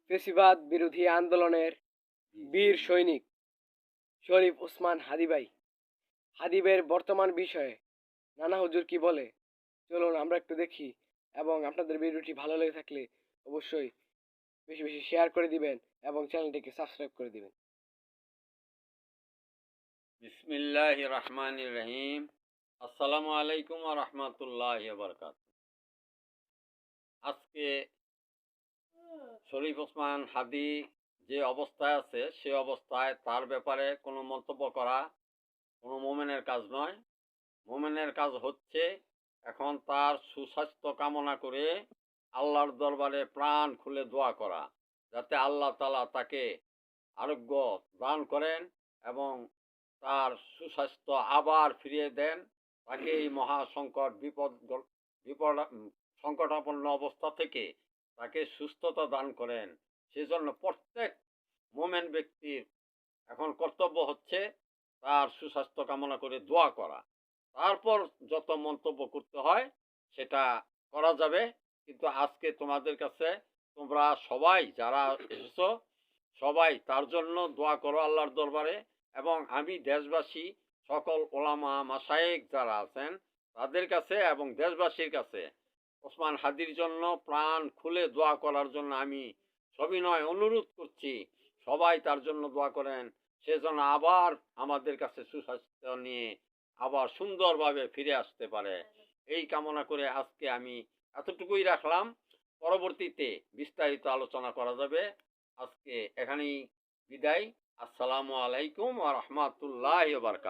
ফেসিবাদ বিরোধী আন্দোলনের বীর সৈনিক শরীফ ওসমান হাদী ভাই। হাদীবের বর্তমান বিষয়ে নানা হুজুর কি বলে, চলুন আমরা একটু দেখি। এবং আপনাদের ভিডিওটি ভালো লেগে থাকলে অবশ্যই বেশি বেশি শেয়ার করে দিবেন এবং চ্যানেলটিকে সাবস্ক্রাইব করে দিবেন। বিসমিল্লাহির রহমানির রহিম। আসসালামু আলাইকুম ওয়া রাহমাতুল্লাহি ওয়া বারাকাতুহু। আজকে শরীফ ওসমান হাদী যে অবস্থায় আছে সে অবস্থায় তার ব্যাপারে কোনো মন্তব্য করা কোনো মোমেনের কাজ নয়। মোমেনের কাজ হচ্ছে এখন তার সুস্বাস্থ্য কামনা করে আল্লাহর দরবারে প্রাণ খুলে দোয়া করা, যাতে আল্লাহ তাআলা তাকে আরোগ্য দান করেন এবং তার সুস্বাস্থ্য আবার ফিরিয়ে দেন, তাকে এই মহাসংকট বিপদ সংকটাপন্ন অবস্থা থেকে তাকে সুস্থতা দান করেন। সেজন্য প্রত্যেক মোমেন ব্যক্তির এখন কর্তব্য হচ্ছে তার সুস্বাস্থ্য কামনা করে দোয়া করা। তারপর যত মন্তব্য করতে হয় সেটা করা যাবে। কিন্তু আজকে তোমাদের কাছে তোমরা সবাই যারা এসেছো সবাই তার জন্য দোয়া করো আল্লাহর দরবারে। এবং আমি দেশবাসী সকল ওলামা মাশায়েখ যারা আছেন তাদের কাছে এবং দেশবাসীর কাছে ওসমান হাদীর জন্য প্রাণ খুলে দোয়া করার জন্য আমি সবিনয় অনুরোধ করছি। সবাই তার জন্য দোয়া করেন, সে যেন আবার আমাদের কাছে সুস্বাস্থ্য নিয়ে আবার সুন্দরভাবে ফিরে আসতে পারে। এই কামনা করে আজকে আমি এতটুকুই রাখলাম। পরবর্তীতে বিস্তারিত আলোচনা করা যাবে। আজকে এখানেই বিদায়। আসসালামু আলাইকুম ওয়া রাহমাতুল্লাহি ওয়া বারাকাতুহু।